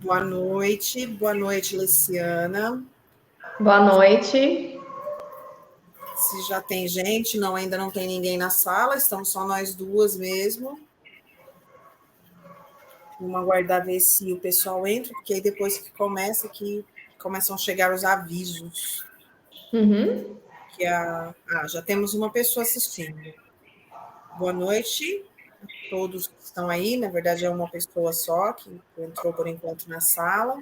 Boa noite, Luciana. Boa noite. Se já tem gente, não, ainda não tem ninguém na sala, estamos só nós duas mesmo. Vamos aguardar ver se o pessoal entra, porque aí depois que começam a chegar os avisos. Uhum. Já temos uma pessoa assistindo. Boa noite a todos que estão aí, na verdade é uma pessoa só que entrou por enquanto na sala.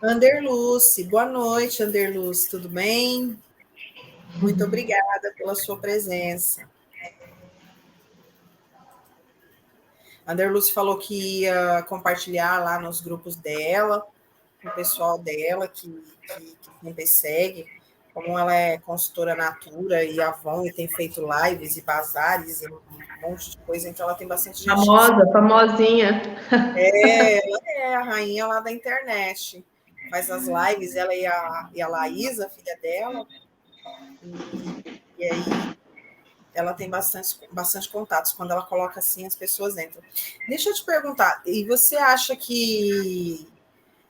Anderluce, boa noite, Anderluce, tudo bem? Muito obrigada pela sua presença. A Anderluce falou que ia compartilhar lá nos grupos dela, com o pessoal dela que sempre segue. Como ela é consultora Natura e Avon e tem feito lives e bazares e um monte de coisa, então ela tem bastante gente. Famosinha. Ela é a rainha lá da internet. Faz as lives, ela e a Laísa, a filha dela, e aí ela tem bastante contatos. Quando ela coloca assim, as pessoas entram. Deixa eu te perguntar, e você acha que,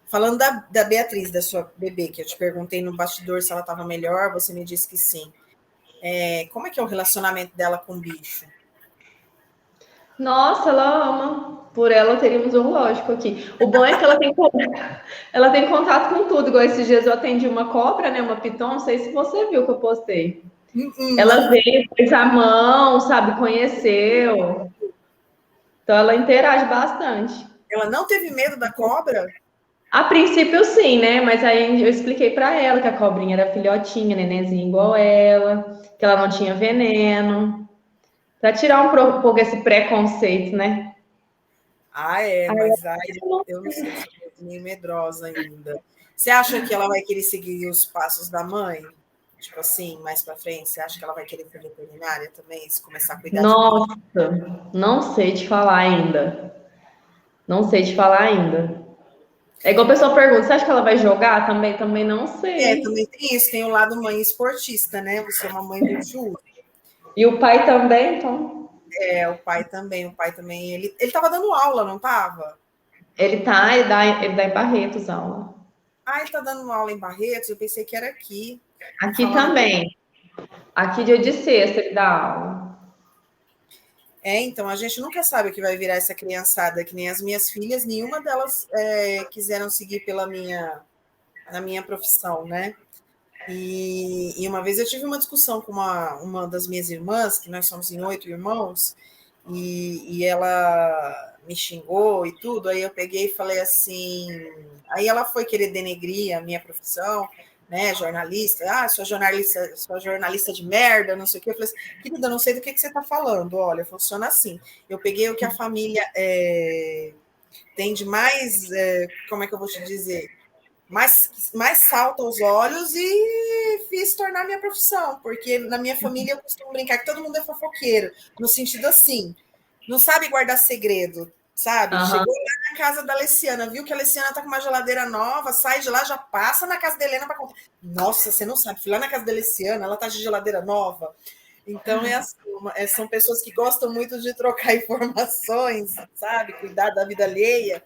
falando da Beatriz, da sua bebê, que eu te perguntei no bastidor se ela estava melhor, você me disse que sim. Como é que é o relacionamento dela com o bicho? Nossa, ela ama. Por ela teríamos um lógico aqui. O bom é que ela tem contato com tudo. Igual esses dias eu atendi uma cobra, né? Uma piton. Não sei se você viu que eu postei. Ela Não, veio, fez a mão, sabe? Conheceu. Então ela interage bastante. ela não teve medo da cobra? A princípio, sim, né? Mas aí eu expliquei pra ela que a cobrinha era filhotinha, nenenzinha igual ela, que ela não tinha veneno. Pra tirar um pouco esse preconceito, né? Mas eu não sei se eu tô meio medrosa ainda. Você acha que ela vai querer seguir os passos da mãe? Tipo assim, mais para frente, você acha que ela vai querer ser veterinária também, se começar a cuidar de bicho? Nossa, não sei te falar ainda. Não sei te falar ainda. É igual a pessoa pergunta, você acha que ela vai jogar também? Também não Também sei. tem isso, tem o lado mãe esportista, né? Você é uma mãe muito útil. E o pai também, então. O pai também, ele estava dando aula, não estava? Ele dá em Barretos aula. Ele está dando aula em Barretos, eu pensei que era aqui. Tá Aqui falando. também. Aqui dia de sexta ele dá aula. Então, a gente nunca sabe o que vai virar essa criançada, que nem as minhas filhas, nenhuma delas quiseram seguir na minha profissão, né? E uma vez eu tive uma discussão com uma das minhas irmãs, que nós somos em 8 irmãos, e ela me xingou e tudo, aí eu peguei e falei assim, aí ela foi querer denegrir a minha profissão, né, jornalista, sou jornalista de merda, não sei o que, eu falei assim, querida, não sei do que você está falando, olha, funciona assim, eu peguei o que a família tem de mais, como é que eu vou te dizer, mais salta aos olhos e fiz tornar minha profissão, porque na minha família eu costumo brincar que todo mundo é fofoqueiro, no sentido assim, não sabe guardar segredo, sabe? Aham. Chegou lá na casa da Alessiana, viu que a Alessiana tá com uma geladeira nova, sai de lá, já passa na casa da Helena para contar. Nossa, você não sabe, fui lá na casa da Alessiana, ela tá de geladeira nova. Então é assim, são pessoas que gostam muito de trocar informações, sabe? Cuidar da vida alheia.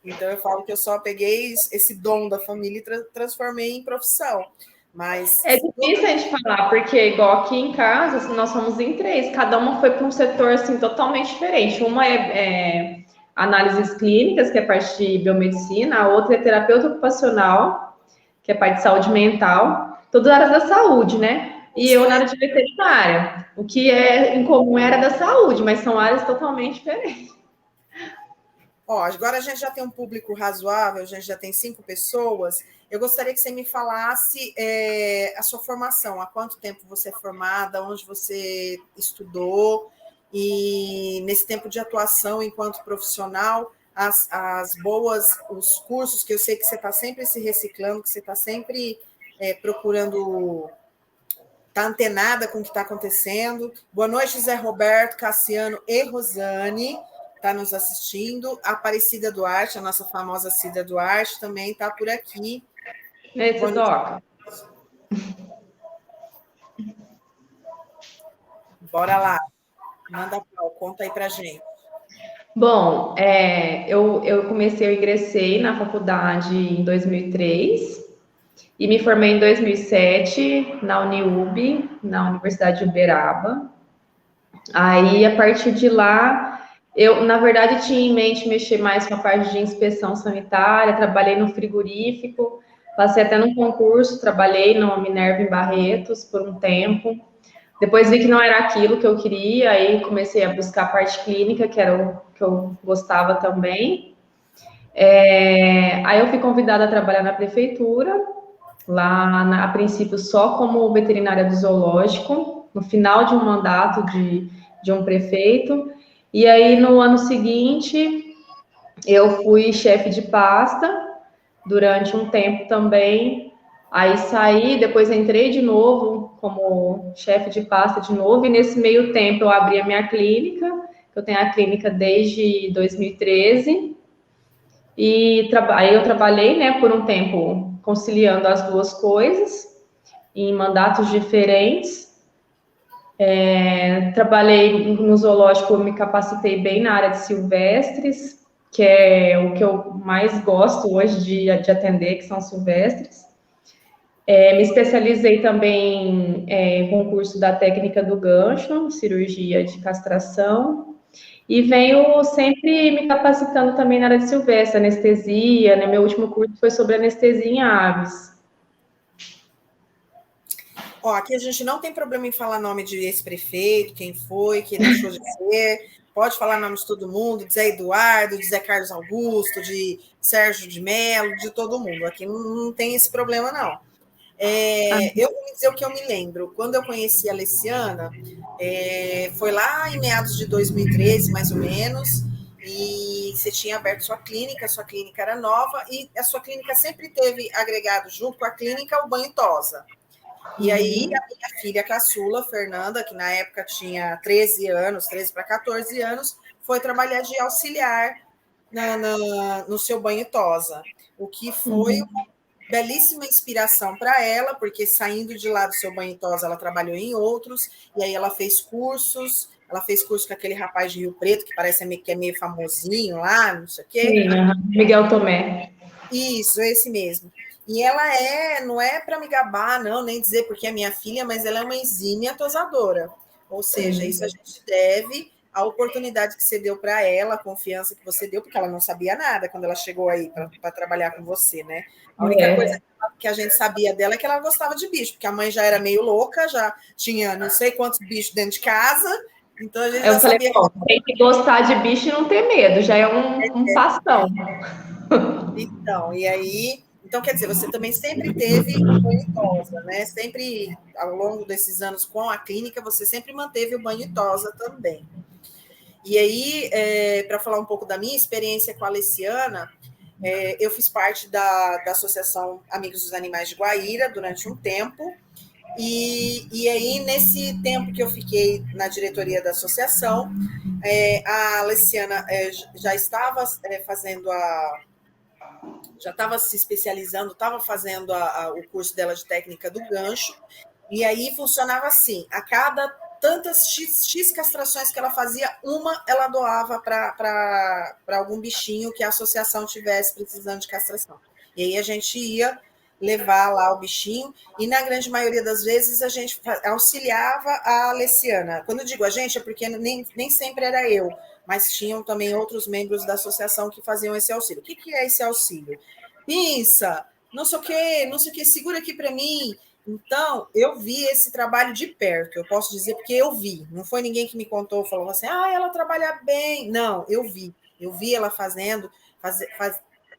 Então eu falo que eu só peguei esse dom da família e transformei em profissão. É Mas difícil a gente falar, porque igual aqui em casa, assim, nós somos em três, cada uma foi para um setor assim totalmente diferente. Uma é análises clínicas, que é parte de biomedicina, a outra é terapeuta ocupacional, que é parte de saúde mental, todas áreas da saúde, né? E isso que eu eu na ia. área de veterinária. O que é em comum era da saúde, mas são áreas totalmente diferentes. Ó, agora a gente já tem um público razoável, a gente já tem 5 pessoas. Eu gostaria que você me falasse a sua formação, há quanto tempo você é formada, onde você estudou, e nesse tempo de atuação enquanto profissional, os cursos que eu sei que você está sempre se reciclando, que você está sempre procurando estar antenada com o que está acontecendo. Boa noite, Zé Roberto, Cassiano e Rosane, está nos assistindo. A Aparecida Duarte, a nossa famosa Cida Duarte, também está por aqui. Nesse Boa noite. toca. Bora lá. Manda pau, conta aí pra gente. Bom, eu ingressei na faculdade em 2003 e me formei em 2007 na Uniub, na Universidade de Uberaba. Aí, a partir de lá, eu, na verdade, tinha em mente mexer mais com a parte de inspeção sanitária, trabalhei no frigorífico, passei até num concurso, trabalhei na Minerva em Barretos por um tempo. Depois vi que não era aquilo que eu queria, aí comecei a buscar a parte clínica, que era o que eu gostava também. Aí eu fui convidada a trabalhar na prefeitura, a princípio só como veterinária do zoológico, no final de um mandato de um prefeito. E aí no ano seguinte eu fui chefe de pasta durante um tempo também. Aí saí, depois entrei de novo como chefe de pasta de novo, e nesse meio tempo eu abri a minha clínica, eu tenho a clínica desde 2013, e aí eu trabalhei, né, por um tempo conciliando as duas coisas, em mandatos diferentes. Trabalhei no zoológico, me capacitei bem na área de silvestres, que é o que eu mais gosto hoje de atender, que são silvestres. Me especializei também em concurso da técnica do gancho, cirurgia de castração, e venho sempre me capacitando também na área de silvestre, anestesia, né? Meu último curso foi sobre anestesia em aves. Ó, aqui a gente não tem problema em falar nome de ex-prefeito, quem foi, quem deixou de ser. Pode falar nome de todo mundo, de Zé Eduardo, de Zé Carlos Augusto, de Sérgio de Mello, de todo mundo. Aqui não tem esse problema, não. Eu vou dizer o que eu me lembro. Quando eu conheci a Alessiana, foi lá em meados de 2013, mais ou menos, e você tinha aberto sua clínica era nova, e a sua clínica sempre teve agregado junto com a clínica o banho tosa. E aí, a minha filha caçula, Fernanda, que na época tinha 13 anos, 13 para 14 anos, foi trabalhar de auxiliar no seu banho tosa, o que foi uma belíssima inspiração para ela, porque saindo de lá do seu banho tosa, ela trabalhou em outros, e aí ela fez curso com aquele rapaz de Rio Preto, que parece que é meio famosinho lá, não sei o quê. Sim, Miguel Tomé. Isso, esse mesmo. E ela não é para me gabar, não, nem dizer porque é minha filha, mas ela é uma exímia tosadora. Ou seja, isso a gente deve à oportunidade que você deu para ela, a confiança que você deu, porque ela não sabia nada quando ela chegou aí para trabalhar com você, né? A única coisa que a gente sabia dela é que ela gostava de bicho, porque a mãe já era meio louca, já tinha não sei quantos bichos dentro de casa, então a gente Eu já falei, sabia bom, tem que gostar de bicho e não ter medo, já é um passão. Então, e aí, então quer dizer, você também sempre teve o banho tosa, né? Sempre ao longo desses anos com a clínica, você sempre manteve o banho tosa também. E aí, para falar um pouco da minha experiência com a Alessiana, eu fiz parte da Associação Amigos dos Animais de Guaíra durante um tempo. E aí, nesse tempo que eu fiquei na diretoria da associação, a Alessiana já estava fazendo já estava se especializando, estava fazendo o curso dela de técnica do gancho, e aí funcionava assim: a cada tantas X castrações que ela fazia, uma ela doava para algum bichinho que a associação tivesse precisando de castração. E aí a gente ia levar lá o bichinho, e na grande maioria das vezes a gente auxiliava a Alessiana. Quando eu digo a gente, é porque nem sempre era eu, mas tinham também outros membros da associação que faziam esse auxílio. O que é esse auxílio? Pinça, não sei o que, segura aqui para mim. Então, eu vi esse trabalho de perto, eu posso dizer, porque eu vi. Não foi ninguém que me contou, falou assim, ela trabalha bem. Não, eu vi. Eu vi ela fazendo,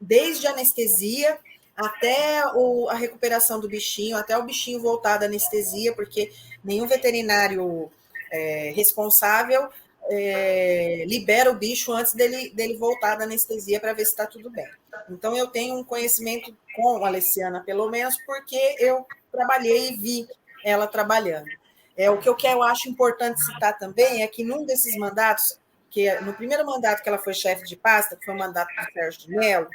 desde a anestesia até a recuperação do bichinho, até o bichinho voltar da anestesia, porque nenhum veterinário responsável libera o bicho antes dele voltar da anestesia para ver se está tudo bem. Então, eu tenho um conhecimento com a Alessiana, pelo menos, porque eu trabalhei e vi ela trabalhando. O que eu acho importante citar também é que num desses mandatos, que no primeiro mandato que ela foi chefe de pasta, que foi o mandato do Sérgio de Mello,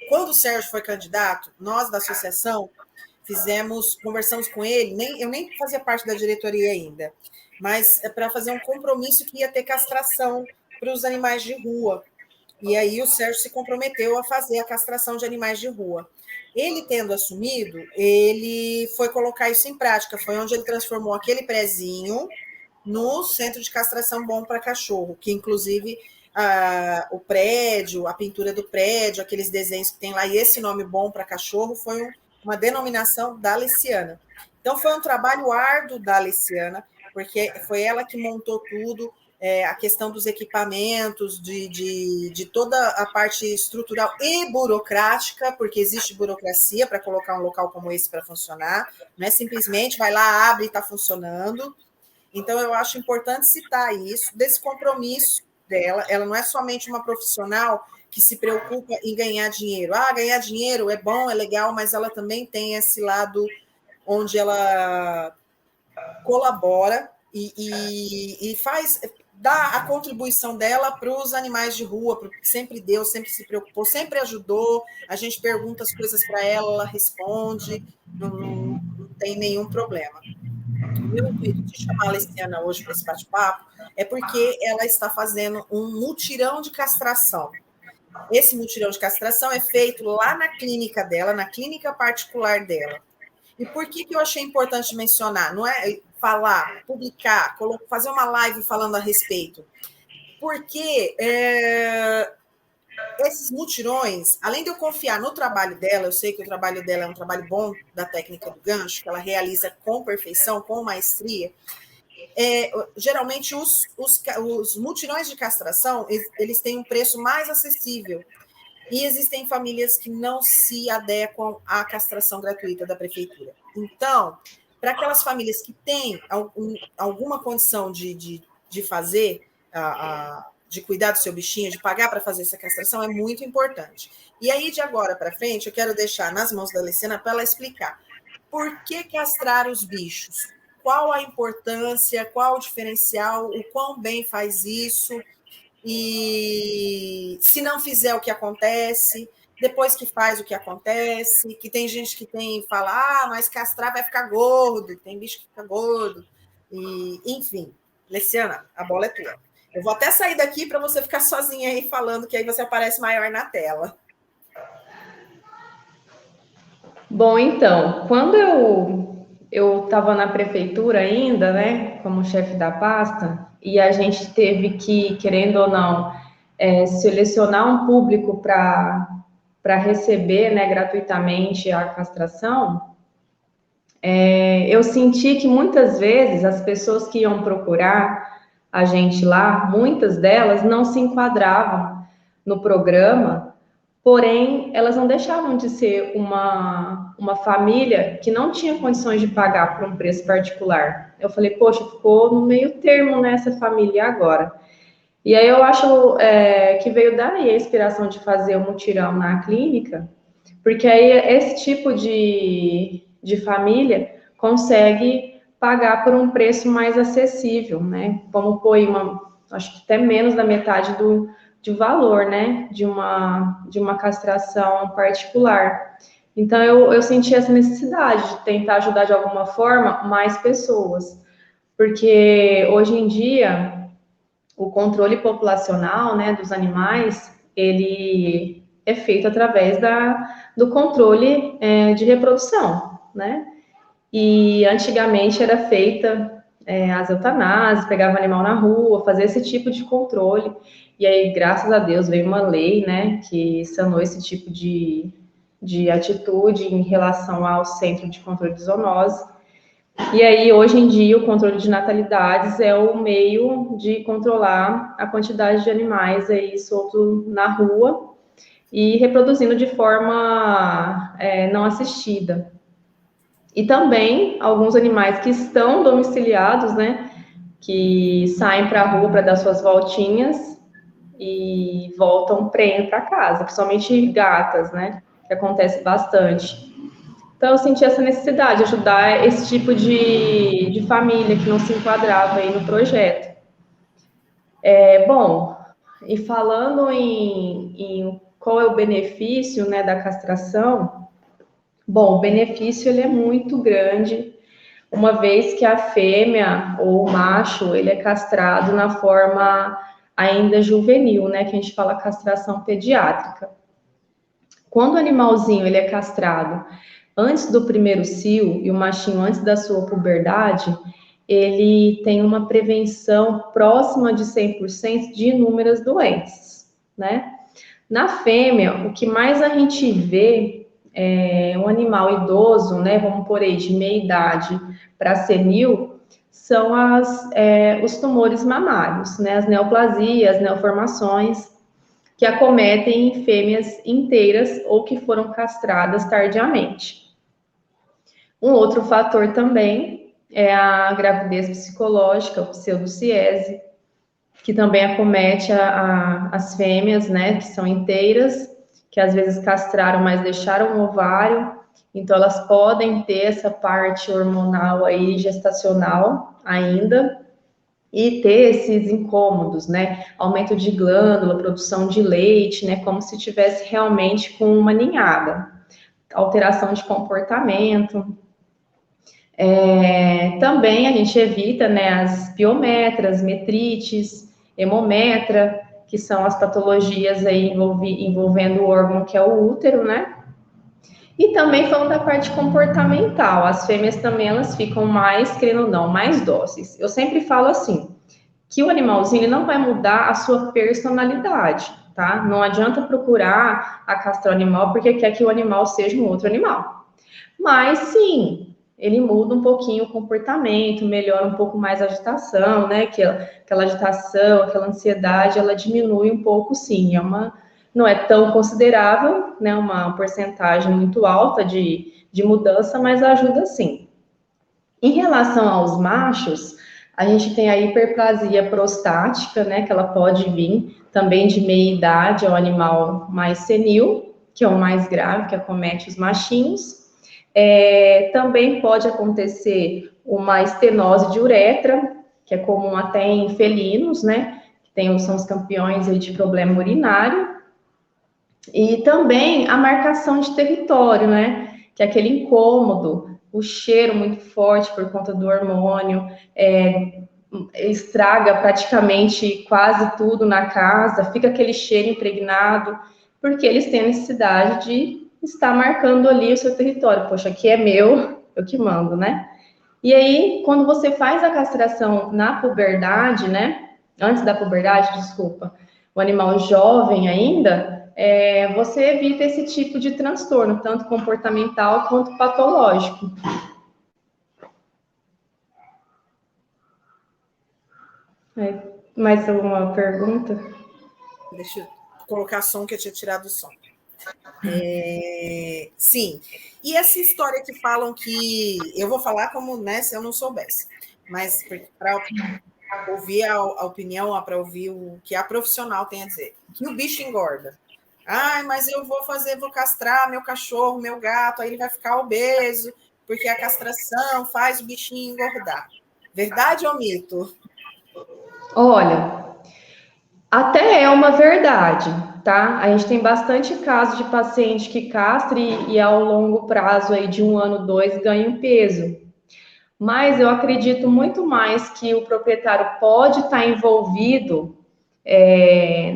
quando o Sérgio foi candidato, nós da associação conversamos com ele, eu nem fazia parte da diretoria ainda, mas para fazer um compromisso que ia ter castração para os animais de rua. E aí o Sérgio se comprometeu a fazer a castração de animais de rua. Ele tendo assumido, ele foi colocar isso em prática, foi onde ele transformou aquele prezinho no centro de castração bom para cachorro, que inclusive o prédio, a pintura do prédio, aqueles desenhos que tem lá, e esse nome bom para cachorro foi uma denominação da Aliciana. Então foi um trabalho árduo da Aliciana, porque foi ela que montou tudo, a questão dos equipamentos, de toda a parte estrutural e burocrática, porque existe burocracia para colocar um local como esse para funcionar, não é simplesmente vai lá, abre e está funcionando. Então, eu acho importante citar isso, desse compromisso dela. Ela não é somente uma profissional que se preocupa em ganhar dinheiro. Ganhar dinheiro é bom, é legal, mas ela também tem esse lado onde ela colabora e dá a contribuição dela para os animais de rua, sempre deu, sempre se preocupou, sempre ajudou. A gente pergunta as coisas para ela responde, não tem nenhum problema. O meu intuito de chamar a Aliciana hoje para esse bate-papo é porque ela está fazendo um mutirão de castração. Esse mutirão de castração é feito lá na clínica dela, na clínica particular dela. E por que eu achei importante mencionar? Não é falar, publicar, fazer uma live falando a respeito. Porque esses mutirões, além de eu confiar no trabalho dela, eu sei que o trabalho dela é um trabalho bom da técnica do gancho, que ela realiza com perfeição, com maestria. Geralmente, os mutirões de castração, eles têm um preço mais acessível. E existem famílias que não se adequam à castração gratuita da prefeitura. Então, para aquelas famílias que têm alguma condição de fazer, de cuidar do seu bichinho, de pagar para fazer essa castração, é muito importante. E aí, de agora para frente, eu quero deixar nas mãos da Aliciana para ela explicar por que castrar os bichos, qual a importância, qual o diferencial, o quão bem faz isso, e se não fizer o que acontece, depois que faz o que acontece, que tem gente que fala, mas castrar vai ficar gordo, tem bicho que fica gordo, e enfim. Leciana, a bola é tua. Eu vou até sair daqui para você ficar sozinha aí falando, que aí você aparece maior na tela. Bom, então, quando eu estava na prefeitura ainda, né, como chefe da pasta, e a gente teve que, querendo ou não, selecionar um público para receber, né, gratuitamente a castração, eu senti que muitas vezes as pessoas que iam procurar a gente lá, muitas delas não se enquadravam no programa. Porém, elas não deixavam de ser uma família que não tinha condições de pagar por um preço particular. Eu falei, poxa, ficou no meio termo nessa família agora. E aí eu acho que veio daí a inspiração de fazer um mutirão na clínica, porque aí esse tipo de família consegue pagar por um preço mais acessível, né? Vamos pôr acho que até menos da metade de valor, né, de uma castração particular. Então, eu senti essa necessidade de tentar ajudar de alguma forma mais pessoas, porque hoje em dia o controle populacional, né, dos animais, ele é feito através do controle de reprodução, né? E antigamente era feita as eutanásias, pegava animal na rua, fazia esse tipo de controle. E aí, graças a Deus, veio uma lei, né, que sanou esse tipo de atitude em relação ao Centro de Controle de Zoonose. E aí, hoje em dia, o controle de natalidades é o meio de controlar a quantidade de animais aí soltos na rua e reproduzindo de forma não assistida. E também alguns animais que estão domiciliados, né, que saem para a rua para dar suas voltinhas e voltam prenhe para casa, principalmente gatas, né, que acontece bastante. Então, eu senti essa necessidade de ajudar esse tipo de família que não se enquadrava aí no projeto. Bom, e falando em qual é o benefício, né, da castração, Bom, o benefício ele é muito grande, uma vez que a fêmea ou o macho, ele é castrado na forma ainda juvenil, né, que a gente fala castração pediátrica. Quando o animalzinho ele é castrado antes do primeiro cio e o machinho antes da sua puberdade, ele tem uma prevenção próxima de 100% de inúmeras doenças, né? Na fêmea, o que mais a gente vê é um animal idoso, né? Vamos por aí, de meia idade para senil, são os tumores mamários, né? As neoplasias, as neoformações, que acometem fêmeas inteiras ou que foram castradas tardiamente. Um outro fator também é a gravidez psicológica, o pseudociese, que também acomete as fêmeas, né, que são inteiras, que às vezes castraram, mas deixaram o ovário, então elas podem ter essa parte hormonal aí gestacional ainda, e ter esses incômodos, né? Aumento de glândula, produção de leite, né? Como se tivesse realmente com uma ninhada. Alteração de comportamento. Também a gente evita, né, as piometras, metrites, hemometra, que são as patologias aí envolvendo o órgão que é o útero, né? E também falando da parte comportamental, as fêmeas também elas ficam mais, querendo ou não, mais dóceis. Eu sempre falo assim, que o animalzinho ele não vai mudar a sua personalidade, tá? Não adianta procurar castrar o animal porque quer que o animal seja um outro animal. Mas sim, ele muda um pouquinho o comportamento, melhora um pouco mais a agitação, né? Aquela agitação, aquela ansiedade, ela diminui um pouco, sim. Não é tão considerável, né? Uma porcentagem muito alta de mudança, mas ajuda sim. Em relação aos machos, a gente tem a hiperplasia prostática, né? Que ela pode vir também de meia idade ao animal mais senil, que é o mais grave, que acomete os machinhos. Também pode acontecer uma estenose de uretra, que é comum até em felinos, né? São os campeões aí de problema urinário. E também a marcação de território, né? Que é aquele incômodo, o cheiro muito forte por conta do hormônio, estraga praticamente quase tudo na casa, fica aquele cheiro impregnado, porque eles têm a necessidade de estar marcando ali o seu território. Poxa, aqui é meu, eu que mando, né? E aí, quando você faz a castração na puberdade, né? Antes da puberdade, desculpa, o animal jovem ainda, você evita esse tipo de transtorno, tanto comportamental quanto patológico. Mais alguma pergunta? Deixa eu colocar som, que eu tinha tirado o som. Sim. E essa história que falam que... Eu vou falar como, né, se eu não soubesse. Mas para ouvir a opinião, para ouvir o que a profissional tem a dizer. Que o bicho engorda. Ai, mas eu vou castrar meu cachorro, meu gato, aí ele vai ficar obeso, porque a castração faz o bichinho engordar. Verdade ou mito? Olha, até é uma verdade, tá? A gente tem bastante casos de paciente que castra e ao longo prazo aí de 1 ano, 2, ganha um peso. Mas eu acredito muito mais que o proprietário pode estar envolvido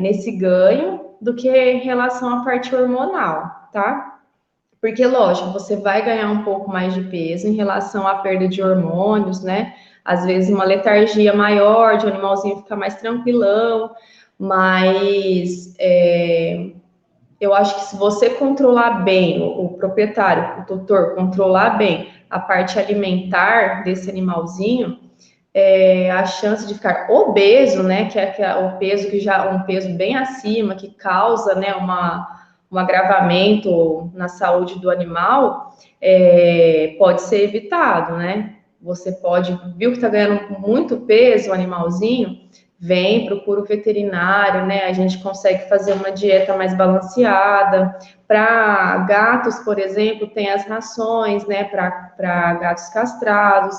nesse ganho do que em relação à parte hormonal, tá? Porque, lógico, você vai ganhar um pouco mais de peso em relação à perda de hormônios, né? Às vezes uma letargia maior, de o animalzinho ficar mais tranquilão, mas eu acho que se você controlar bem, o proprietário, o tutor, controlar bem a parte alimentar desse animalzinho, a chance de ficar obeso, né, que é o peso que já é um peso bem acima, que causa, né, um agravamento na saúde do animal, pode ser evitado, né? Você viu que está ganhando muito peso o animalzinho, vem, procura o veterinário, né? A gente consegue fazer uma dieta mais balanceada. Para gatos, por exemplo, tem as rações, né, para gatos castrados.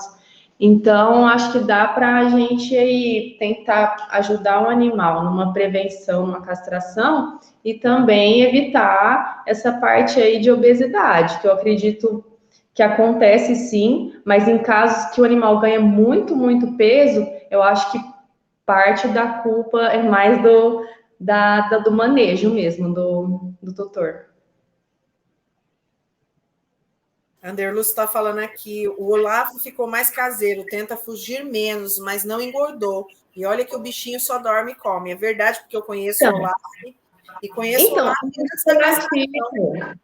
Então, acho que dá para a gente aí tentar ajudar o animal numa prevenção, numa castração, e também evitar essa parte aí de obesidade, que eu acredito que acontece sim, mas em casos que o animal ganha muito, muito peso, eu acho que parte da culpa é mais do manejo mesmo, do tutor. Anderluz está falando aqui, o Olavo ficou mais caseiro, tenta fugir menos, mas não engordou. E olha que o bichinho só dorme e come. É verdade, porque eu conheço o Então, Olavo e conheço o então Olavo é muito antes da castração. relativo.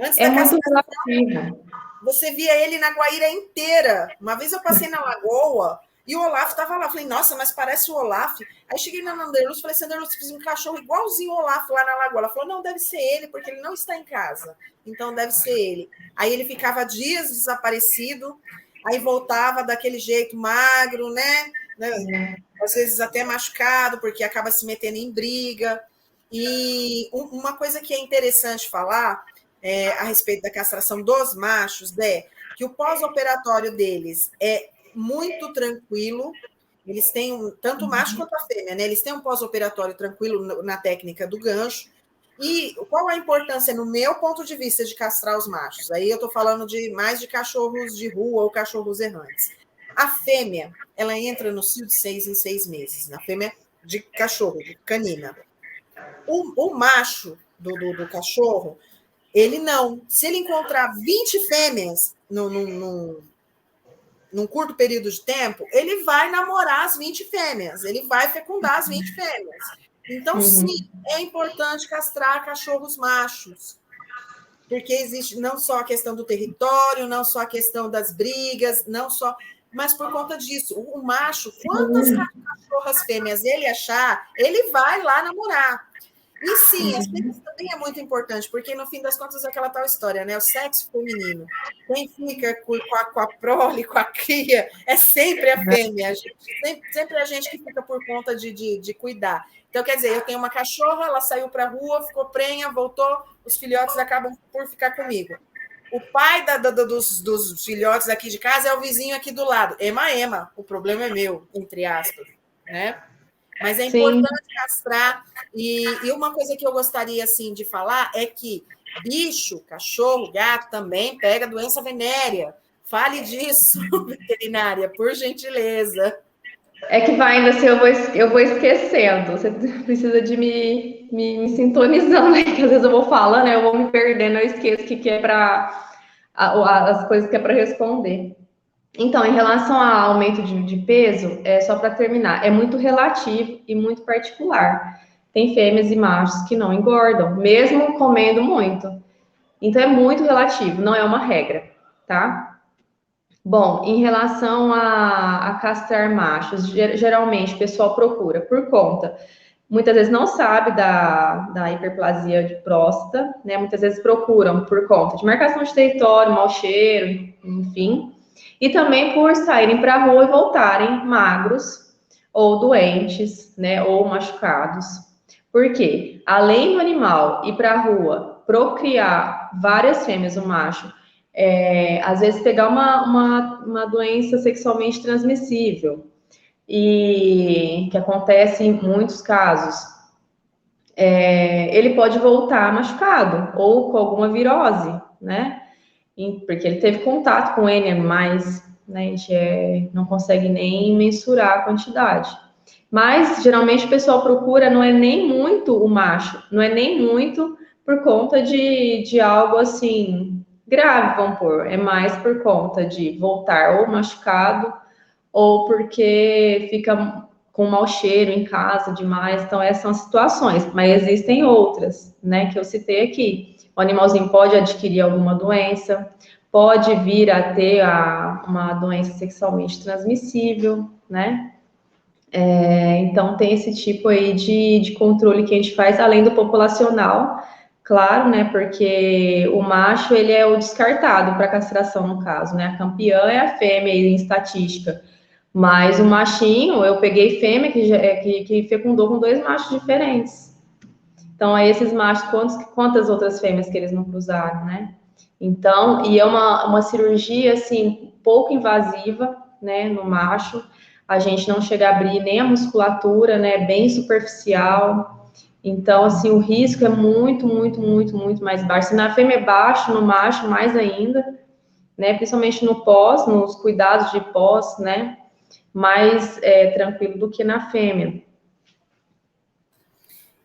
Antes É da muito castração, relativo. você via ele na Guaíra inteira. Uma vez eu passei na Lagoa e o Olaf estava lá. Falei, nossa, mas parece o Olaf. Aí cheguei na Anderluz e falei, Anderluz, fiz um cachorro igualzinho o Olaf lá na Lagoa. Ela falou, não, deve ser ele, porque ele não está em casa. Então deve ser ele. Aí ele ficava dias desaparecido, aí voltava daquele jeito magro, né? Às vezes até machucado, porque acaba se metendo em briga. E uma coisa que é interessante falar a respeito da castração dos machos é que o pós-operatório deles é muito tranquilo. Eles têm, tanto o macho quanto a fêmea, né? Eles têm um pós-operatório tranquilo na técnica do gancho. E qual a importância, no meu ponto de vista, de castrar os machos? Aí eu estou falando mais de cachorros de rua ou cachorros errantes. A fêmea, ela entra no cio de 6 em 6 meses, na fêmea de cachorro, de canina. O macho do cachorro, ele não. Se ele encontrar 20 fêmeas num curto período de tempo, ele vai namorar as 20 fêmeas, ele vai fecundar as 20 fêmeas. Então, sim, é importante castrar cachorros machos, porque existe não só a questão do território, não só a questão das brigas, não só, mas por conta disso, o macho, quantas cachorras fêmeas ele achar, ele vai lá namorar. E sim, as fêmeas também é muito importante, porque no fim das contas é aquela tal história, né? O sexo feminino. Quem fica com a prole, com a cria, é sempre a fêmea. A gente, sempre a gente que fica por conta de cuidar. Então, quer dizer, eu tenho uma cachorra, ela saiu para a rua, ficou prenha, voltou, os filhotes acabam por ficar comigo. O pai dos filhotes aqui de casa é o vizinho aqui do lado. Ema, o problema é meu, entre aspas, né? Mas é Sim. importante castrar. E uma coisa que eu gostaria assim, de falar é que bicho, cachorro, gato também pega doença venérea. Fale disso, veterinária, por gentileza. É que vai ainda assim, eu vou esquecendo. Você precisa de me sintonizando aí, que às vezes eu vou falando, eu vou me perdendo, eu esqueço o que é para as coisas que é para responder. Então, em relação ao aumento de peso, só para terminar, é muito relativo e muito particular. Tem fêmeas e machos que não engordam, mesmo comendo muito. Então, é muito relativo, não é uma regra, tá? Bom, em relação a castrar machos, geralmente o pessoal procura por conta. Muitas vezes não sabe da hiperplasia de próstata, né? Muitas vezes procuram por conta de marcação de território, mau cheiro, enfim. E também por saírem para a rua e voltarem magros ou doentes, né? Ou machucados. Por quê? Além do animal ir para a rua, procriar várias fêmeas, o macho, às vezes pegar uma doença sexualmente transmissível, e que acontece em muitos casos, ele pode voltar machucado ou com alguma virose, né? Porque ele teve contato com N animais, né? A gente não consegue nem mensurar a quantidade. Mas geralmente o pessoal procura, não é nem muito o macho, não é nem muito por conta de algo assim grave, vamos pôr, é mais por conta de voltar ou machucado ou porque fica com mau cheiro em casa demais. Então, essas são as situações, mas existem outras, né, que eu citei aqui. O animalzinho pode adquirir alguma doença, pode vir a ter uma doença sexualmente transmissível, né? Então, tem esse tipo aí de controle que a gente faz, além do populacional, claro, né? Porque o macho, ele é o descartado para castração, no caso, né? A campeã é a fêmea em estatística. Mas o machinho, eu peguei fêmea que fecundou com 2 machos diferentes. Então, aí esses machos, quantas outras fêmeas que eles não cruzaram, né? Então, e é uma cirurgia, assim, pouco invasiva, né, no macho. A gente não chega a abrir nem a musculatura, né, bem superficial. Então, assim, o risco é muito, muito, muito, muito mais baixo. Se na fêmea é baixo, no macho, mais ainda, né, principalmente no pós, nos cuidados de pós, né, mais tranquilo do que na fêmea.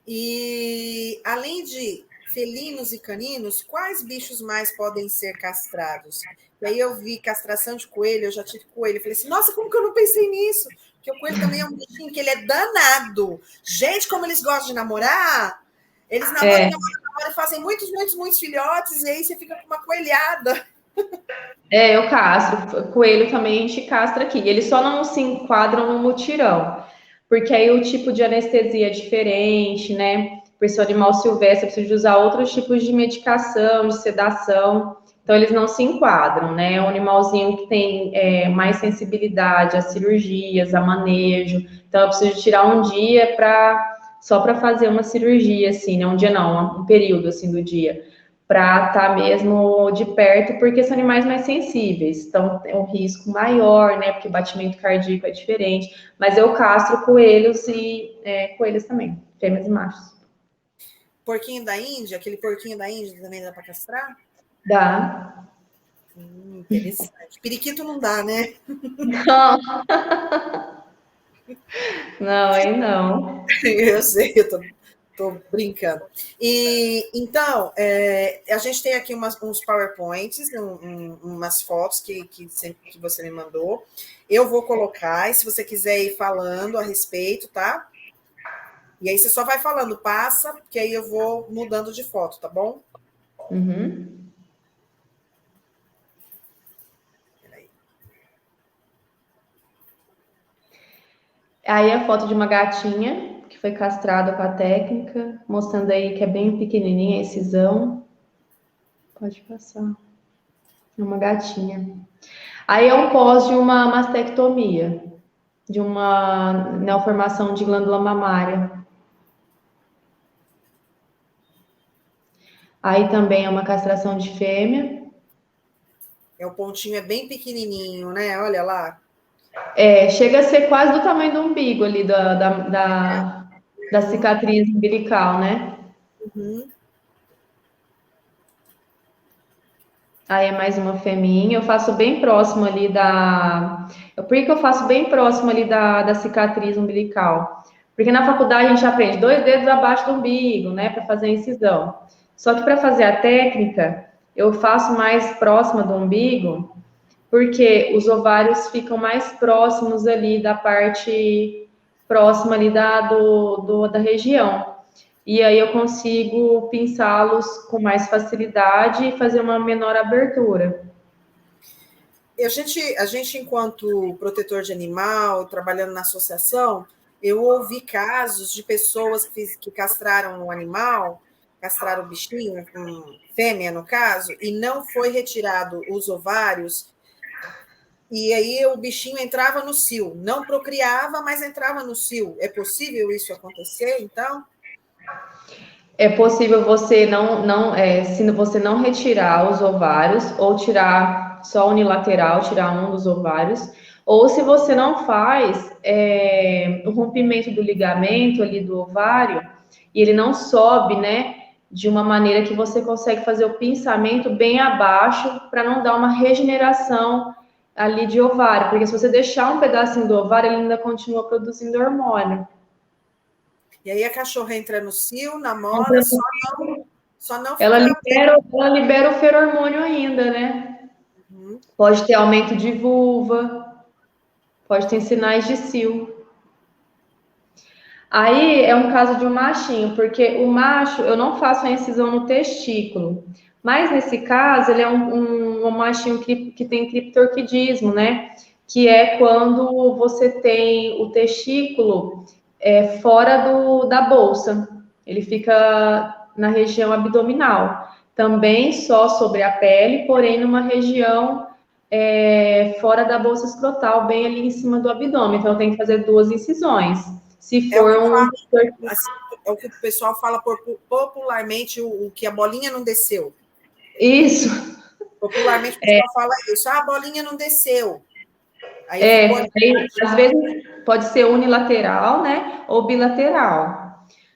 E além de felinos e caninos, quais bichos mais podem ser castrados? E aí eu vi castração de coelho, eu já tive coelho, eu falei assim, nossa, como que eu não pensei nisso? Porque o coelho também é um bichinho que ele é danado. Gente, como eles gostam de namorar, eles namoram, namoram, fazem muitos, muitos, muitos filhotes, e aí você fica com uma coelhada. Eu castro. Coelho também a gente castra aqui. Eles só não se enquadram no mutirão, porque aí o tipo de anestesia é diferente, né? Por ser animal silvestre, precisa de usar outros tipos de medicação, de sedação. Então, eles não se enquadram, né? É um animalzinho que tem mais sensibilidade a cirurgias, a manejo. Então, eu preciso tirar um dia só para fazer uma cirurgia, assim, né? Um dia não, um período, assim, do dia para estar mesmo de perto, porque são animais mais sensíveis, então tem um risco maior, né? Porque o batimento cardíaco é diferente. Mas eu castro coelhos e coelhos também, fêmeas e machos. Porquinho da Índia, aquele porquinho da Índia também dá para castrar? Dá. Interessante. Periquito não dá, né? Não, não, aí não. Eu sei, eu tô brincando. E então, a gente tem aqui uns PowerPoints, umas fotos que você me mandou. Eu vou colocar, e se você quiser ir falando a respeito, tá? E aí você só vai falando, passa, que aí eu vou mudando de foto, tá bom? Uhum. Aí a foto de uma gatinha que foi castrada com a técnica, mostrando aí que é bem pequenininha a incisão. Pode passar. É uma gatinha. Aí é um pós de uma mastectomia, de uma neoformação de glândula mamária. Aí também é uma castração de fêmea. O pontinho é bem pequenininho, né? Olha lá. Chega a ser quase do tamanho do umbigo ali, da cicatriz umbilical, né? Uhum. Aí é mais uma fêmea. Eu faço bem próximo ali Por que eu faço bem próximo ali da cicatriz umbilical? Porque na faculdade a gente aprende 2 dedos abaixo do umbigo, né? Para fazer a incisão. Só que para fazer a técnica, eu faço mais próxima do umbigo, porque os ovários ficam mais próximos ali da parte próxima ali da região. E aí eu consigo pinçá-los com mais facilidade e fazer uma menor abertura. A gente, enquanto protetor de animal, trabalhando na associação, eu ouvi casos de pessoas que castraram um animal, castraram o bichinho, fêmea no caso, e não foi retirado os ovários, e aí o bichinho entrava no cio, não procriava, mas entrava no cio. É possível isso acontecer, então? É possível você se você não retirar os ovários, ou tirar só unilateral, tirar um dos ovários, ou se você não faz o rompimento do ligamento ali do ovário, e ele não sobe, né, de uma maneira que você consegue fazer o pinçamento bem abaixo, para não dar uma regeneração ali de ovário, porque se você deixar um pedacinho do ovário, ele ainda continua produzindo hormônio. E aí a cachorra entra no cio, namora, só não Ela fica. libera o feromônio ainda, né? Uhum. Pode ter aumento de vulva, pode ter sinais de cio. Aí é um caso de um machinho, porque o macho, eu não faço a incisão no testículo, mas nesse caso ele é um machinho que tem criptorquidismo, né? Que é quando você tem o testículo fora da bolsa, ele fica na região abdominal, também só sobre a pele, porém numa região fora da bolsa escrotal, bem ali em cima do abdômen. Então, eu tenho que fazer 2 incisões. Se É o for que um. assim, é o que o pessoal fala popularmente, o que a bolinha não desceu. Isso. Popularmente o pessoal fala isso, a bolinha não desceu. Aí ficou Às vezes pode ser unilateral, né? Ou bilateral.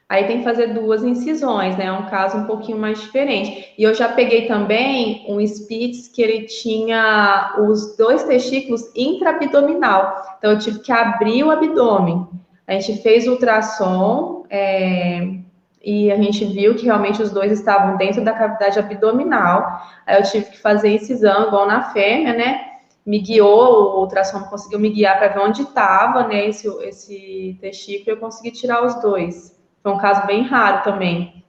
Aí tem que fazer 2 incisões, né? É um caso um pouquinho mais diferente. E eu já peguei também um Spitz que ele tinha os 2 testículos intraabdominal. Então eu tive que abrir o abdômen. A gente fez ultrassom, e a gente viu que realmente os 2 estavam dentro da cavidade abdominal. Aí eu tive que fazer incisão, igual na fêmea, né? Me guiou, o ultrassom conseguiu me guiar para ver onde estava, né, esse testículo, e eu consegui tirar os 2. Foi um caso bem raro também,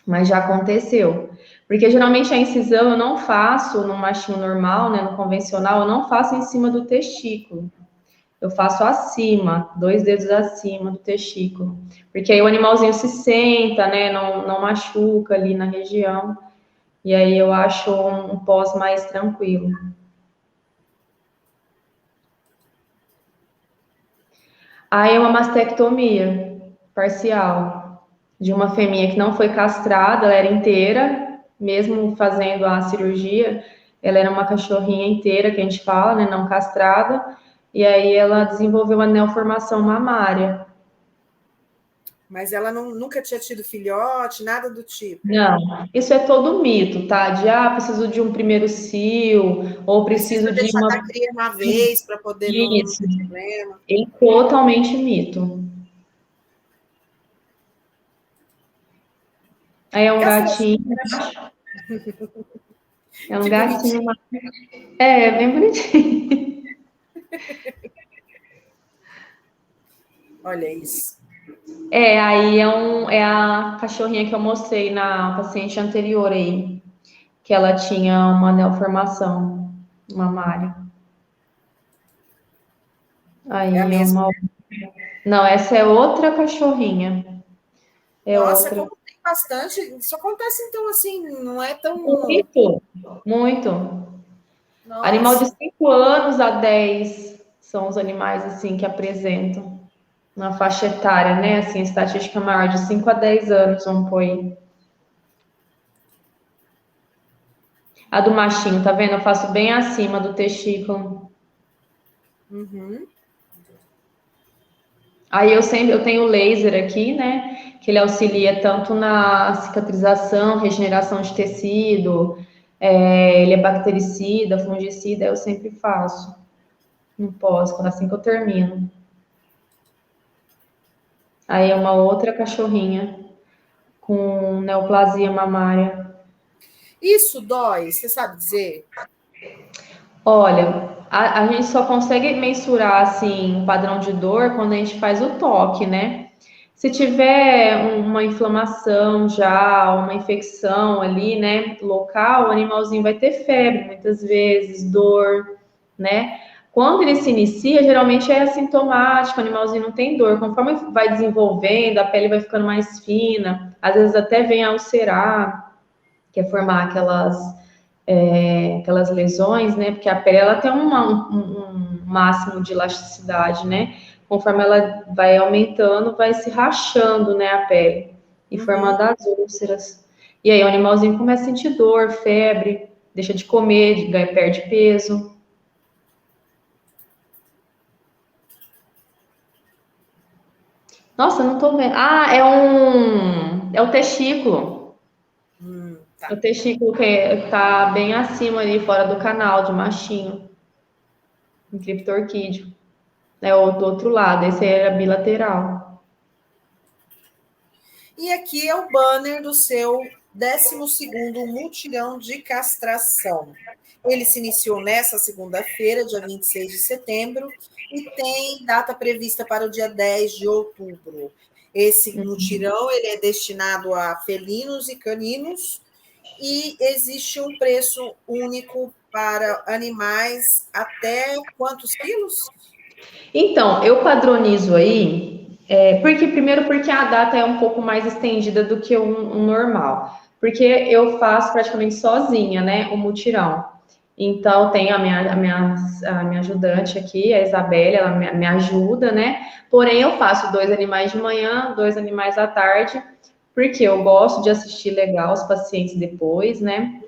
mas já aconteceu. Porque geralmente a incisão eu não faço no machinho normal, né, no convencional, eu não faço em cima do testículo. Eu faço acima, 2 dedos acima do testículo. Porque aí o animalzinho se senta, né, não machuca ali na região. E aí eu acho um pós mais tranquilo. Aí é uma mastectomia parcial de uma fêmea que não foi castrada, ela era inteira, mesmo fazendo a cirurgia, ela era uma cachorrinha inteira, que a gente fala, né, não castrada, e aí ela desenvolveu uma neoformação mamária. Mas ela nunca tinha tido filhote, nada do tipo. Não, isso é todo mito, tá? De, preciso de um primeiro cio, ou preciso Precisa de deixar da uma... cria uma vez para poder não Isso, ter problema. é totalmente mito. Aí é um Castração. gatinho, é um Que gatinho, bonitinho. é bem bonitinho. Olha isso. Aí é a cachorrinha que eu mostrei na paciente anterior aí, que ela tinha uma neoformação mamária. É a Aí é mesma. uma. Não, essa é outra cachorrinha. É Nossa, outra. como tem bastante. Isso acontece, então, assim, não é tão. Muito, muito. Animal de Nossa. 5 anos a 10 são os animais assim que apresentam na faixa etária, né? Assim, estatística maior de 5 a 10 anos, vamos pôr aí. A do machinho, tá vendo? Eu faço bem acima do testículo. Uhum. Aí eu tenho laser aqui, né? Que ele auxilia tanto na cicatrização, regeneração de tecido, ele é bactericida, fungicida, eu sempre faço. No pós, quando assim que eu termino. Aí é uma outra cachorrinha com neoplasia mamária. Isso dói, você sabe dizer? Olha, a gente só consegue mensurar assim um padrão de dor quando a gente faz o toque, né? Se tiver uma inflamação já, uma infecção ali, né, local, o animalzinho vai ter febre, muitas vezes, dor, né? Quando ele se inicia, geralmente é assintomático, o animalzinho não tem dor. Conforme vai desenvolvendo, a pele vai ficando mais fina, às vezes até vem a ulcerar, que é formar aquelas lesões, né? Porque a pele ela tem um máximo de elasticidade, né? Conforme ela vai aumentando, vai se rachando, né, a pele e Uhum. formando as úlceras. E aí o animalzinho começa a sentir dor, febre, deixa de comer, perde peso. Nossa, eu não tô vendo. É o testículo. É Tá. o testículo que tá bem acima ali, fora do canal de machinho, em criptorquídeo. É o do outro lado, esse aí era bilateral. E aqui é o banner do seu 12º mutirão de castração. Ele se iniciou nessa segunda-feira, dia 26 de setembro, e tem data prevista para o dia 10 de outubro. Esse mutirão ele é destinado a felinos e caninos e existe um preço único para animais até quantos quilos? Então, eu padronizo aí, porque a data é um pouco mais estendida do que um normal, porque eu faço praticamente sozinha, né, o mutirão. Então, tem a minha ajudante aqui, a Isabelle, ela me ajuda, né? Porém, eu faço 2 animais de manhã, 2 animais à tarde, porque eu gosto de assistir legal os pacientes depois, né?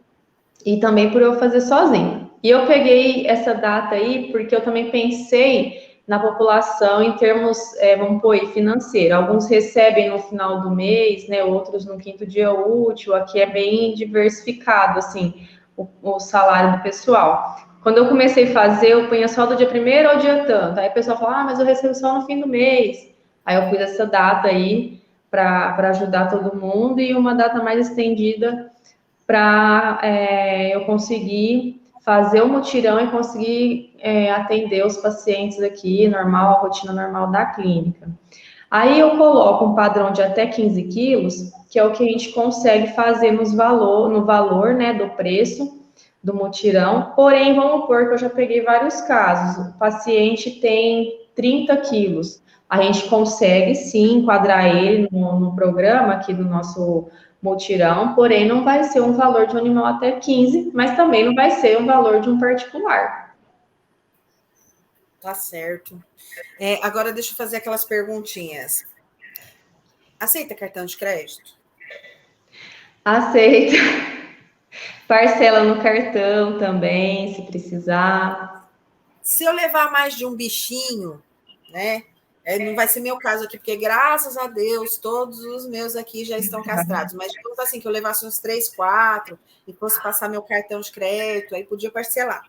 E também por eu fazer sozinha. E eu peguei essa data aí porque eu também pensei na população em termos, vamos pôr aí, financeiro. Alguns recebem no final do mês, né? Outros no quinto dia útil. Aqui é bem diversificado, assim, o salário do pessoal. Quando eu comecei a fazer, eu punha só do dia primeiro ao dia tanto. Aí o pessoal fala, mas eu recebo só no fim do mês. Aí eu pus essa data aí para ajudar todo mundo e uma data mais estendida para eu conseguir fazer o mutirão e conseguir atender os pacientes aqui, normal, a rotina normal da clínica. Aí eu coloco um padrão de até 15 quilos, que é o que a gente consegue fazer no valor, né, do preço do mutirão. Porém, vamos supor que eu já peguei vários casos. O paciente tem 30 quilos. A gente consegue, sim, enquadrar ele no programa aqui do nosso mutirão, porém não vai ser um valor de um animal até 15, mas também não vai ser um valor de um particular. Tá certo. Agora deixa eu fazer aquelas perguntinhas. Aceita cartão de crédito? Aceita. Parcela no cartão também, se precisar. Se eu levar mais de um bichinho, né? Não vai ser meu caso aqui, porque graças a Deus todos os meus aqui já estão castrados. Mas digamos assim, que eu levasse uns 3, 4 e fosse passar meu cartão de crédito, aí podia parcelar.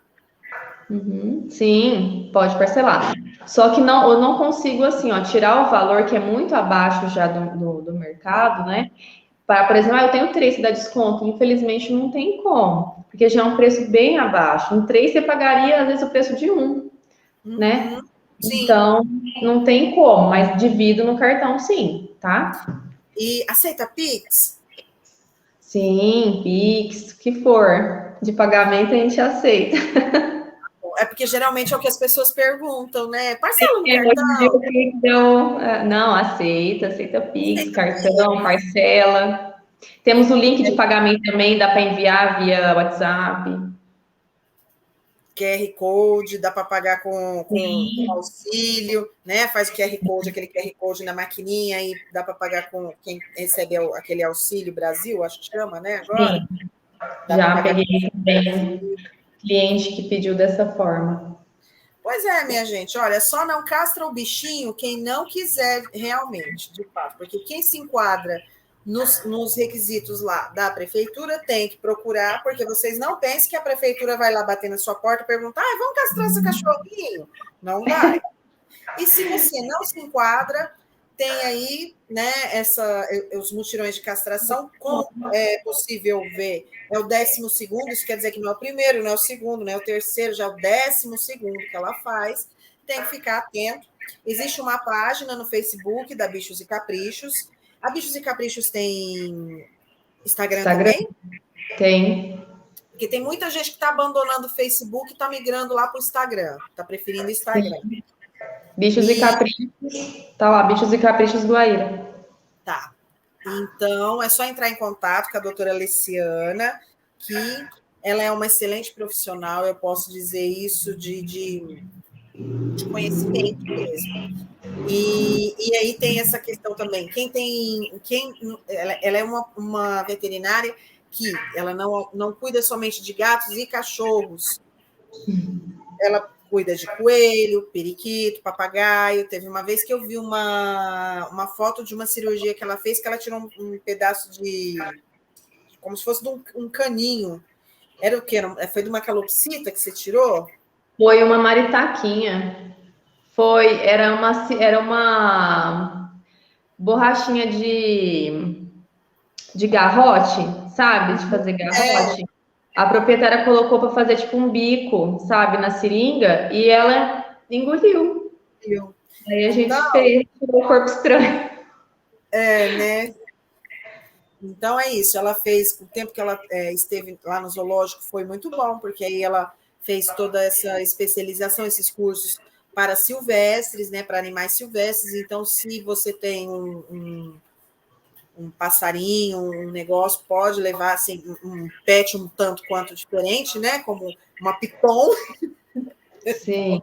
Uhum, sim, pode parcelar. Só que não, eu não consigo, assim, ó, tirar o valor que é muito abaixo já do mercado, né? Para, por exemplo, eu tenho 3 que dá desconto. Infelizmente, não tem como, porque já é um preço bem abaixo. Em 3 você pagaria, às vezes, o preço de 1, né? Sim. Então, não tem como, mas divido no cartão, sim, tá? E aceita Pix? Sim, Pix, o que for. De pagamento a gente aceita. É porque geralmente é o que as pessoas perguntam, né? Parcela no cartão? Então, não, aceita Pix, cartão, parcela. Temos o link de pagamento também, dá para enviar via WhatsApp. QR Code, dá para pagar com auxílio, né? Faz o QR Code, aquele QR Code na maquininha e dá para pagar com quem recebe aquele auxílio Brasil, acho que chama, né? Agora. Sim, Dá para já pagar peguei com também cliente que pediu dessa forma. Pois é, minha gente, olha, só não castra o bichinho quem não quiser realmente, de fato, porque quem se enquadra nos requisitos lá da prefeitura tem que procurar, porque vocês não pensem que a prefeitura vai lá bater na sua porta e perguntar, vamos castrar seu cachorrinho? Não vai. E se você não se enquadra, tem aí, né, os mutirões de castração, como é possível ver, é o 12º, isso quer dizer que não é o primeiro, não é o segundo, não é o terceiro, já é o 12º que ela faz, tem que ficar atento. Existe uma página no Facebook da Bichos e Caprichos. A Bichos e Caprichos tem Instagram também? Tem. Porque tem muita gente que está abandonando o Facebook e está migrando lá para o Instagram, está preferindo o Instagram. Sim. Bichos e Caprichos, tá lá, Bichos e Caprichos Guaíra. Tá. Então, é só entrar em contato com a doutora Alessiana, que ela é uma excelente profissional, eu posso dizer isso de conhecimento mesmo. E aí tem essa questão também. Ela é uma veterinária que ela não cuida somente de gatos e cachorros. Ela cuida de coelho, periquito, papagaio. Teve uma vez que eu vi uma foto de uma cirurgia que ela fez, que ela tirou um pedaço como se fosse de um caninho. Era o quê? Foi de uma calopsita que você tirou? Foi uma maritaquinha. Era uma borrachinha de garrote, sabe? De fazer garrote. A proprietária colocou para fazer tipo um bico, sabe, na seringa, e ela engoliu. Aí a gente fez o corpo estranho. Né? Então é isso. Ela fez, o tempo que ela esteve lá no zoológico foi muito bom, porque aí ela fez toda essa especialização, esses cursos para silvestres, né, para animais silvestres. Então, se você tem um passarinho, um negócio, pode levar assim, um pet um tanto quanto diferente, né? Como uma piton. Sim.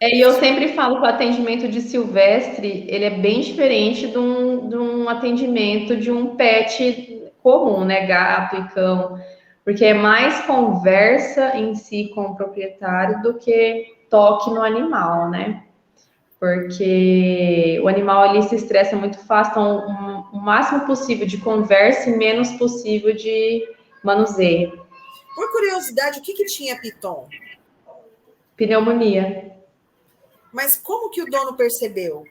E eu sempre falo que o atendimento de silvestre, ele é bem diferente de um atendimento de um pet comum, né? Gato e cão. porque é mais conversa em si com o proprietário do que toque no animal, né? Porque o animal ali se estressa muito fácil, então o máximo possível de conversa e menos possível de manuseio. Por curiosidade, o que tinha Piton? Pneumonia. Mas como que o dono percebeu?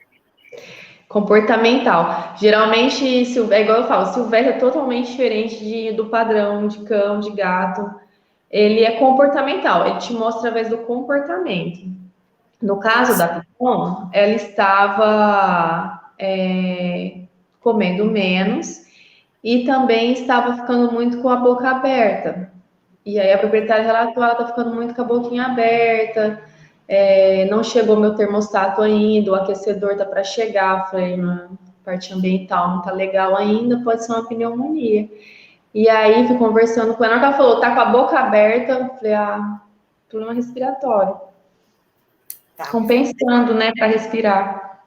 Comportamental. Geralmente, é igual eu falo, Silvério é totalmente diferente do padrão de cão, de gato. Ele é comportamental, ele te mostra através do comportamento. No caso da Piton, ela estava comendo menos e também estava ficando muito com a boca aberta. E aí a proprietária relatou, ela está ficando muito com a boquinha aberta, não chegou meu termostato ainda, o aquecedor tá para chegar, falei, na parte ambiental não tá legal ainda, pode ser uma pneumonia. E aí fui conversando com ela, ela falou, tá com a boca aberta, falei, problema respiratório. Tá. Compensando, né, para respirar.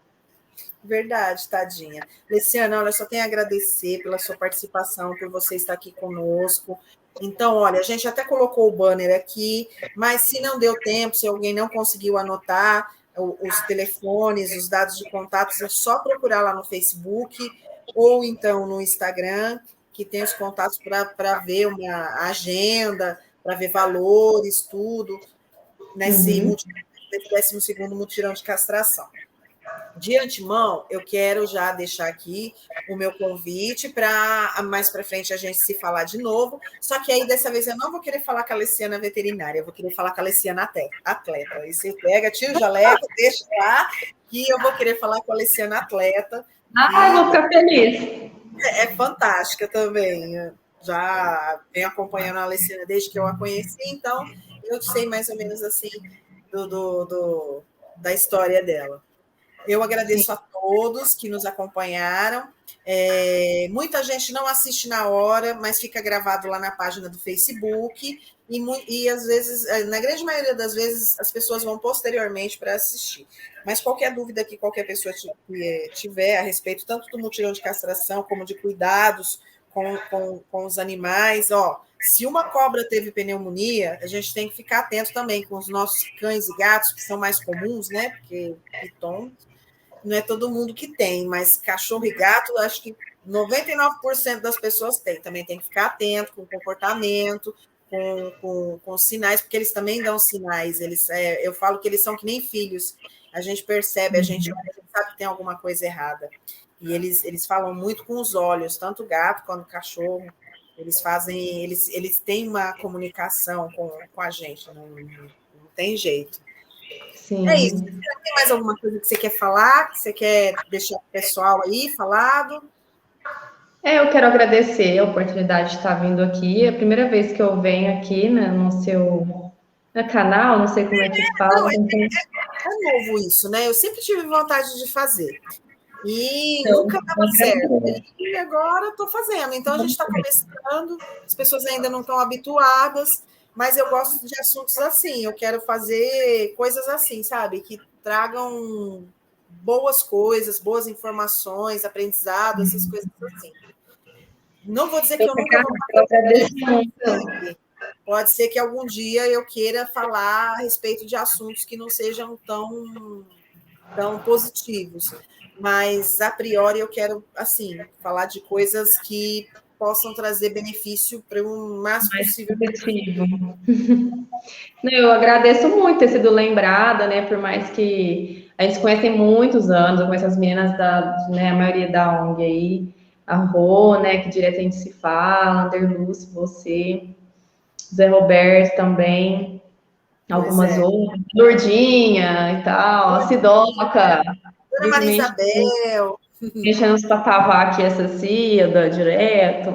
Verdade, tadinha. Leciana, olha, só tenho a agradecer pela sua participação, por você estar aqui conosco. Então, olha, a gente até colocou o banner aqui, mas se não deu tempo, se alguém não conseguiu anotar os telefones, os dados de contatos, é só procurar lá no Facebook ou então no Instagram, que tem os contatos para ver uma agenda, para ver valores, tudo, nesse 12º mutirão de castração. De antemão, eu quero já deixar aqui o meu convite para mais para frente a gente se falar de novo. Só que aí, dessa vez, eu não vou querer falar com a Leciana veterinária, eu vou querer falar com a Leciana atleta. Aí você pega, tira o jaleco, deixa lá, que eu vou querer falar com a Leciana atleta. Vou ficar feliz. É fantástica também. Já venho acompanhando a Leciana desde que eu a conheci, então eu sei mais ou menos assim da história dela. Eu agradeço a todos que nos acompanharam. Muita gente não assiste na hora, mas fica gravado lá na página do Facebook. E às vezes, na grande maioria das vezes, as pessoas vão posteriormente para assistir. Mas qualquer dúvida que qualquer pessoa tiver a respeito, tanto do mutirão de castração, como de cuidados com os animais, se uma cobra teve pneumonia, a gente tem que ficar atento também com os nossos cães e gatos, que são mais comuns, né? Porque Piton não é todo mundo que tem, mas cachorro e gato, acho que 99% das pessoas têm. Também tem que ficar atento com o comportamento, com sinais, porque eles também dão sinais. Eu falo que eles são que nem filhos. A gente percebe, a gente sabe que tem alguma coisa errada. E eles falam muito com os olhos, tanto o gato quanto o cachorro. Eles têm uma comunicação com a gente, não tem jeito. Sim. É isso. Tem mais alguma coisa que você quer falar, que você quer deixar o pessoal aí falado? Eu quero agradecer a oportunidade de estar vindo aqui. É a primeira vez que eu venho aqui, né, no seu canal, não sei como é que fala. É novo isso, né? Eu sempre tive vontade de fazer. E nunca dava certo. E agora estou fazendo. Então, a gente está começando, as pessoas ainda não estão habituadas, mas eu gosto de assuntos assim. Eu quero fazer coisas assim, sabe? Que tragam boas coisas, boas informações, aprendizado, essas coisas assim. Não vou dizer que eu nunca vou fazer. Pode ser que algum dia eu queira falar a respeito de assuntos que não sejam tão positivos. Mas, a priori, eu quero, assim, falar de coisas que possam trazer benefício para o máximo possível. Eu agradeço muito ter sido lembrada, né? Por mais que a gente se conhece há muitos anos, eu conheço as meninas a maioria da ONG aí, a Rô, né? Que direto a gente se fala, Anderlúcio, você, Zé Roberto também, algumas outras, Lourdinha e tal, a Sidoca, Dona Maria Isabel, mexendo nos tatavá essa Cida, direto.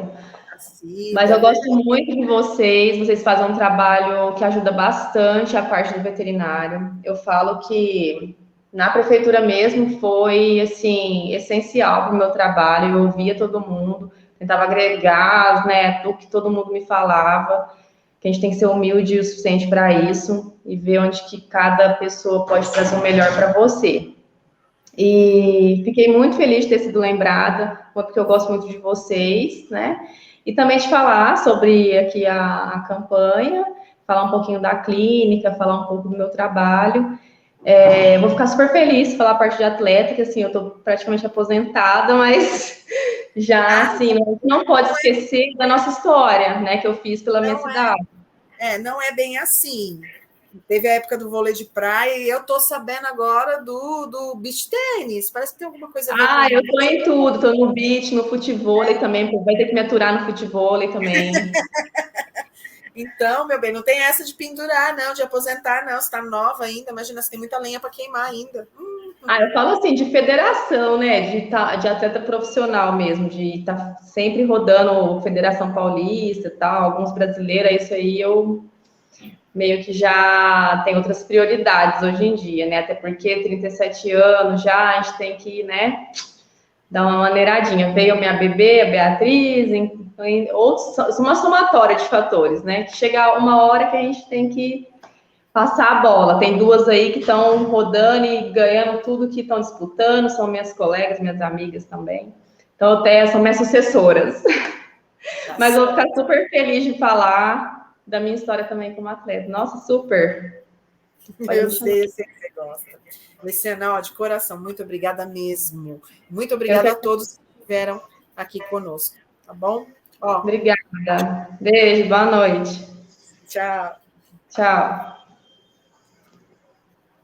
Mas eu gosto muito de vocês fazem um trabalho que ajuda bastante a parte do veterinário. Eu falo que na prefeitura mesmo foi, assim, essencial para o meu trabalho. Eu ouvia todo mundo, tentava agregar, né, do que todo mundo me falava, que a gente tem que ser humilde o suficiente para isso e ver onde que cada pessoa pode trazer o melhor para você. E fiquei muito feliz de ter sido lembrada, porque eu gosto muito de vocês, né? E também te falar sobre aqui a campanha, falar um pouquinho da clínica, falar um pouco do meu trabalho. Vou ficar super feliz de falar a parte de atleta, que assim, eu estou praticamente aposentada, mas já assim, não pode esquecer da nossa história, né, que eu fiz pela minha cidade. Não é bem assim. Teve a época do vôlei de praia e eu tô sabendo agora do beach tênis. Parece que tem alguma coisa a ver com eu tô em tudo, tô no beach, no futevôlei também, vai ter que me aturar no futevôlei também. Então, meu bem, não tem essa de pendurar, não, de aposentar, não. Você tá nova ainda, imagina, você tem muita lenha para queimar ainda. Eu falo assim, de federação, né? De atleta profissional mesmo, de estar sempre rodando Federação Paulista e tal, alguns brasileiros, isso aí eu meio que já tem outras prioridades hoje em dia, né? Até porque 37 anos já, a gente tem que, né, dar uma maneiradinha. Veio minha bebê, a Beatriz, uma somatória de fatores, né? Que chega uma hora que a gente tem que passar a bola. Tem duas aí que estão rodando e ganhando tudo que estão disputando, são minhas colegas, minhas amigas também. Então, até são minhas sucessoras. Mas eu vou ficar super feliz de falar da minha história também como atleta. Nossa, super. Eu sei que você gosta. Luciana, de coração, muito obrigada mesmo. Muito obrigada a todos que estiveram aqui conosco, tá bom? Obrigada. Beijo, boa noite. Tchau. Tchau.